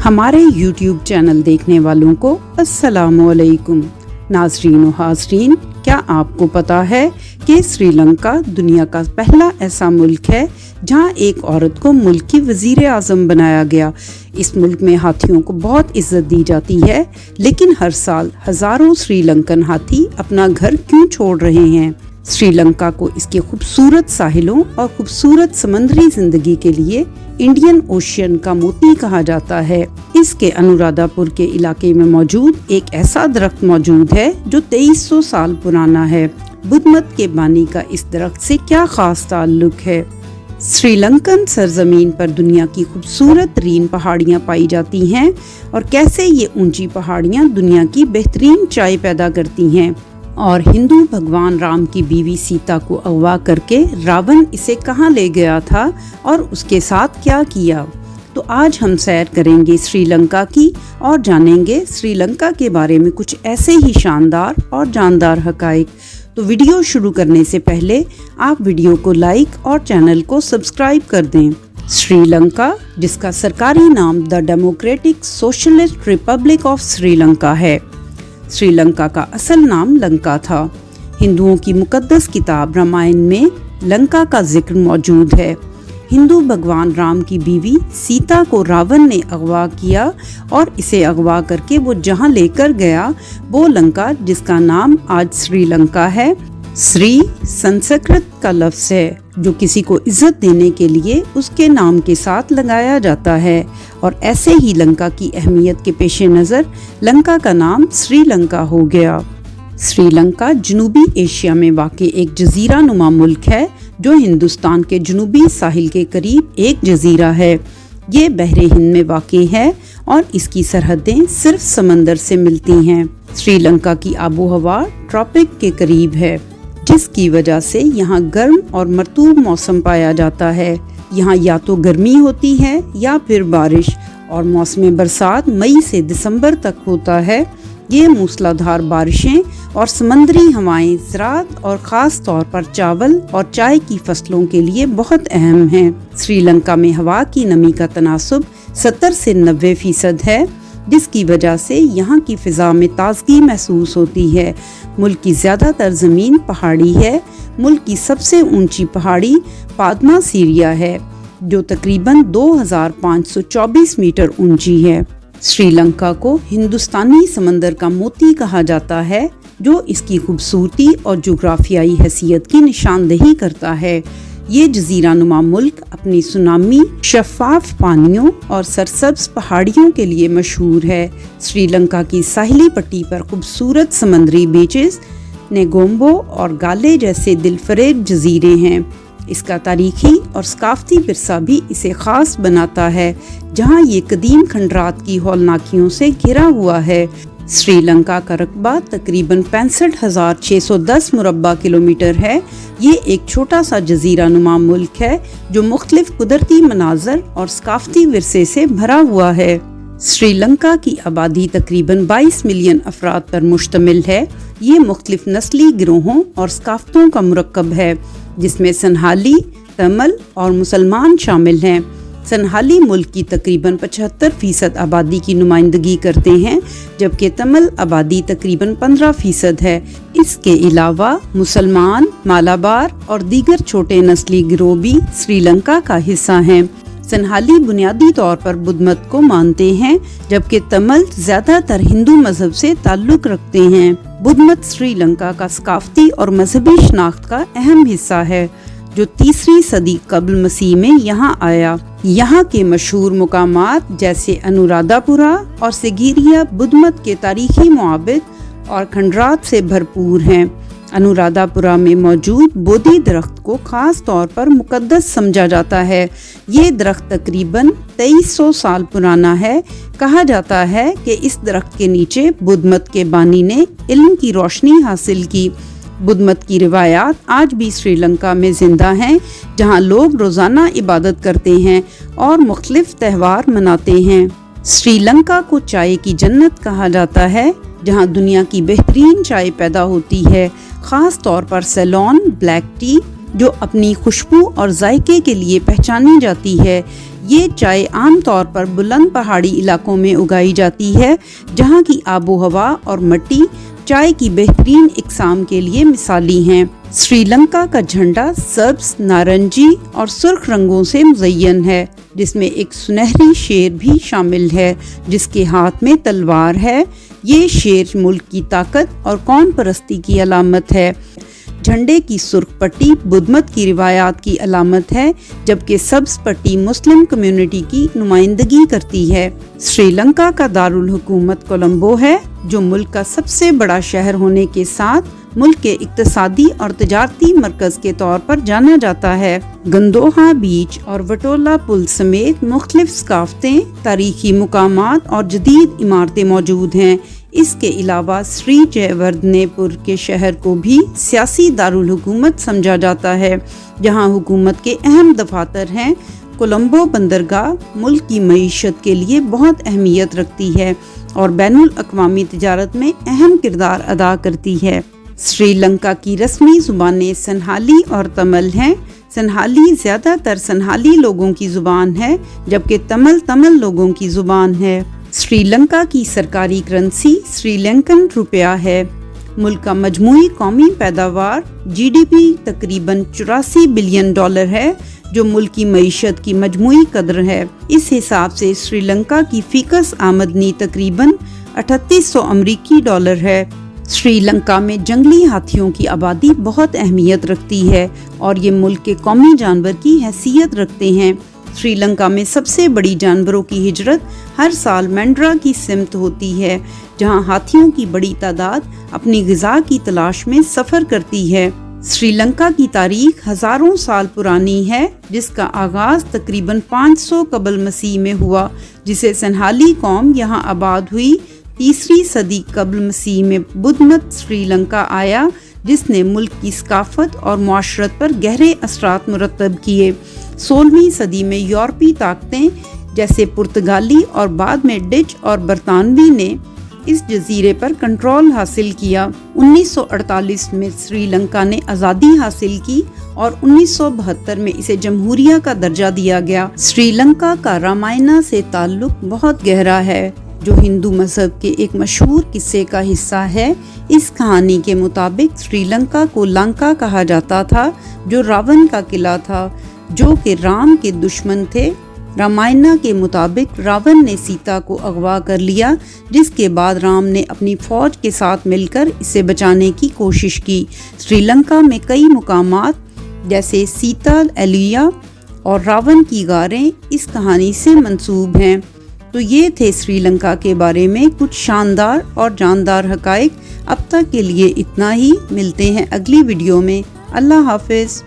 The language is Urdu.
ہمارے YouTube چینل دیکھنے والوں کو السلام علیکم۔ ناظرین و حاضرین، کیا آپ کو پتا ہے کہ سری لنکا دنیا کا پہلا ایسا ملک ہے جہاں ایک عورت کو ملک کی وزیر اعظم بنایا گیا۔ اس ملک میں ہاتھیوں کو بہت عزت دی جاتی ہے، لیکن ہر سال ہزاروں سری لنکن ہاتھی اپنا گھر کیوں چھوڑ رہے ہیں؟ سری لنکا کو اس کے خوبصورت ساحلوں اور خوبصورت سمندری زندگی کے لیے انڈین اوشین کا موتی کہا جاتا ہے۔ اس کے انورادھا پور کے علاقے میں موجود ایک ایسا درخت موجود ہے جو 2300 سال پرانا ہے۔ بدھ مت کے بانی کا اس درخت سے کیا خاص تعلق ہے؟ سری لنکن سرزمین پر دنیا کی خوبصورت ترین پہاڑیاں پائی جاتی ہیں، اور کیسے یہ اونچی پہاڑیاں دنیا کی بہترین چائے پیدا کرتی ہیں، اور ہندو بھگوان رام کی بیوی سیتا کو اغوا کر کے راون اسے کہاں لے گیا تھا اور اس کے ساتھ کیا کیا۔ تو آج ہم سیر کریں گے سری لنکا کی اور جانیں گے سری لنکا کے بارے میں کچھ ایسے ہی شاندار اور جاندار حقائق۔ تو ویڈیو شروع کرنے سے پہلے آپ ویڈیو کو لائک اور چینل کو سبسکرائب کر دیں۔ سری لنکا، جس کا سرکاری نام دا democratic socialist republic of Sri Lanka ہے۔ سری لنکا کا اصل نام لنکا تھا۔ ہندوؤں کی مقدس کتاب رامائن میں لنکا کا ذکر موجود ہے۔ ہندو بھگوان رام کی بیوی سیتا کو راون نے اغوا کیا، اور اسے اغوا کر کے وہ جہاں لے کر گیا وہ لنکا، جس کا نام آج سری لنکا ہے۔ سری سنسکرت کا لفظ ہے جو کسی کو عزت دینے کے لیے اس کے نام کے ساتھ لگایا جاتا ہے، اور ایسے ہی لنکا کی اہمیت کے پیش نظر لنکا کا نام سری لنکا ہو گیا۔ سری لنکا جنوبی ایشیا میں واقع ایک جزیرہ نما ملک ہے جو ہندوستان کے جنوبی ساحل کے قریب ایک جزیرہ ہے۔ یہ بحر ہند میں واقع ہے اور اس کی سرحدیں صرف سمندر سے ملتی ہیں۔ سری لنکا کی آب و ہوا ٹراپک کے قریب ہے، جس کی وجہ سے یہاں گرم اور مرطوب موسم پایا جاتا ہے۔ یہاں یا تو گرمی ہوتی ہے یا پھر بارش، اور موسم برسات مئی سے دسمبر تک ہوتا ہے۔ یہ موسلا دھار بارشیں اور سمندری ہوائیں زراعت اور خاص طور پر چاول اور چائے کی فصلوں کے لیے بہت اہم ہیں۔ سری لنکا میں ہوا کی نمی کا تناسب 70 سے 90% ہے، جس کی وجہ سے یہاں کی فضا میں تازگی محسوس ہوتی ہے۔ ملک کی زیادہ تر زمین پہاڑی ہے۔ ملک کی سب سے اونچی پہاڑی پادما سیریا ہے، جو تقریباً 2524 میٹر اونچی ہے۔ سری لنکا کو ہندوستانی سمندر کا موتی کہا جاتا ہے، جو اس کی خوبصورتی اور جغرافیائی حیثیت کی نشاندہی کرتا ہے۔ یہ جزیرہ نما ملک اپنی سونامی، شفاف پانیوں اور سرسبز پہاڑیوں کے لیے مشہور ہے۔ سری لنکا کی ساحلی پٹی پر خوبصورت سمندری بیچز، نیگومبو اور گالے جیسے دلفریب جزیرے ہیں۔ اس کا تاریخی اور ثقافتی ورثہ بھی اسے خاص بناتا ہے، جہاں یہ قدیم کھنڈرات کی ہولناکیوں سے گھرا ہوا ہے۔ سری لنکا کا رقبہ تقریباً 65,610 مربع کلومیٹر ہے۔ یہ ایک چھوٹا سا جزیرہ نما ملک ہے جو مختلف قدرتی مناظر اور ثقافتی ورثے سے بھرا ہوا ہے۔ سری لنکا کی آبادی تقریباً 22 ملین افراد پر مشتمل ہے۔ یہ مختلف نسلی گروہوں اور ثقافتوں کا مرکب ہے، جس میں سنہالی، تمل اور مسلمان شامل ہیں۔ سنہالی ملک کی تقریباً 75% آبادی کی نمائندگی کرتے ہیں، جبکہ تمل آبادی تقریباً 15% ہے۔ اس کے علاوہ مسلمان، مالابار اور دیگر چھوٹے نسلی گروہ بھی سری لنکا کا حصہ ہیں۔ سنہالی بنیادی طور پر بدھ مت کو مانتے ہیں، جبکہ تمل زیادہ تر ہندو مذہب سے تعلق رکھتے ہیں۔ بدھ مت سری لنکا کا ثقافتی اور مذہبی شناخت کا اہم حصہ ہے، جو 3 صدی قبل مسیح میں یہاں آیا۔ یہاں کے مشہور مقامات جیسے انورادھا پورا اور سیگیریا بدھ مت کے تاریخی معابد اور کھنڈرات سے بھرپور ہیں۔ انورادھا پورا میں موجود بودھی درخت کو خاص طور پر مقدس سمجھا جاتا ہے۔ یہ درخت تقریباً 2300 سال پرانا ہے۔ کہا جاتا ہے کہ اس درخت کے نیچے بدھ مت کے بانی نے علم کی روشنی حاصل کی۔ بدھ مت کی روایات آج بھی سری لنکا میں زندہ ہیں، جہاں لوگ روزانہ عبادت کرتے ہیں اور مختلف تہوار مناتے ہیں۔ سری لنکا کو چائے کی جنت کہا جاتا ہے، جہاں دنیا کی بہترین چائے پیدا ہوتی ہے، خاص طور پر سیلون بلیک ٹی، جو اپنی خوشبو اور ذائقے کے لیے پہچانی جاتی ہے۔ یہ چائے عام طور پر بلند پہاڑی علاقوں میں اگائی جاتی ہے، جہاں کی آب و ہوا اور مٹی چائے کی بہترین اقسام کے لیے مثالی ہیں۔ سری لنکا کا جھنڈا سبز، نارنجی اور سرخ رنگوں سے مزین ہے، جس میں ایک سنہری شیر بھی شامل ہے جس کے ہاتھ میں تلوار ہے۔ یہ شیر ملک کی طاقت اور قوم پرستی کی علامت ہے۔ جھنڈے کی سرخ پٹی بدھ مت کی روایات کی علامت ہے، جبکہ سبز پٹی مسلم کمیونٹی کی نمائندگی کرتی ہے۔ سری لنکا کا دارالحکومت کولمبو ہے، جو ملک کا سب سے بڑا شہر ہونے کے ساتھ ملک کے اقتصادی اور تجارتی مرکز کے طور پر جانا جاتا ہے۔ گندوہا بیچ اور وٹولا پل سمیت مختلف ثقافتیں، تاریخی مقامات اور جدید عمارتیں موجود ہیں۔ اس کے علاوہ سری جے وردھنے پور کے شہر کو بھی سیاسی دارالحکومت سمجھا جاتا ہے، جہاں حکومت کے اہم دفاتر ہیں۔ کولمبو بندرگاہ ملک کی معیشت کے لیے بہت اہمیت رکھتی ہے اور بین الاقوامی تجارت میں اہم کردار ادا کرتی ہے۔ سری لنکا کی رسمی زبانیں سنہالی اور تمل ہیں۔ سنہالی زیادہ تر سنہالی لوگوں کی زبان ہے، جبکہ تمل لوگوں کی زبان ہے۔ سری لنکا کی سرکاری کرنسی سری لنکن روپیہ ہے۔ ملک کا مجموعی قومی پیداوار GDP تقریباً 84 بلین ڈالر ہے، جو ملک کی معیشت کی مجموعی قدر ہے۔ اس حساب سے سری لنکا کی فی کس آمدنی تقریباً 3800 امریکی ڈالر ہے۔ سری لنکا میں جنگلی ہاتھیوں کی آبادی بہت اہمیت رکھتی ہے اور یہ ملک کے قومی جانور کی حیثیت رکھتے ہیں۔ سری لنکا میں سب سے بڑی جانوروں کی ہجرت ہر سال مینڈرا کی سمت ہوتی ہے، جہاں ہاتھیوں کی بڑی تعداد اپنی غذا کی تلاش میں سفر کرتی ہے۔ سری لنکا کی تاریخ ہزاروں سال پرانی ہے، جس کا آغاز تقریباً 500 قبل مسیح میں ہوا، جسے سنہالی قوم یہاں آباد ہوئی۔ 3 صدی قبل مسیح میں بدھ مت سری لنکا آیا، جس نے ملک کی ثقافت اور معاشرت پر گہرے اثرات مرتب کیے۔ 16ویں صدی میں یورپی طاقتیں جیسے پرتگالی اور بعد میں ڈچ اور برطانوی نے اس جزیرے پر کنٹرول حاصل کیا۔ 1948 میں سری لنکا نے آزادی حاصل کی اور 1972 میں اسے جمہوریہ کا درجہ دیا گیا۔ سری لنکا کا رامائنا سے تعلق بہت گہرا ہے، جو ہندو مذہب کے ایک مشہور قصے کا حصہ ہے۔ اس کہانی کے مطابق سری لنکا کو لنکا کہا جاتا تھا، جو راون کا قلعہ تھا، جو کہ رام کے دشمن تھے۔ رامائنا کے مطابق راون نے سیتا کو اغوا کر لیا، جس کے بعد رام نے اپنی فوج کے ساتھ مل کر اسے بچانے کی کوشش کی۔ سری لنکا میں کئی مقامات جیسے سیتا ایلویا اور راون کی غاریں اس کہانی سے منسوب ہیں۔ تو یہ تھے سری لنکا کے بارے میں کچھ شاندار اور جاندار حقائق۔ اب تک کے لیے اتنا ہی، ملتے ہیں اگلی ویڈیو میں۔ اللہ حافظ۔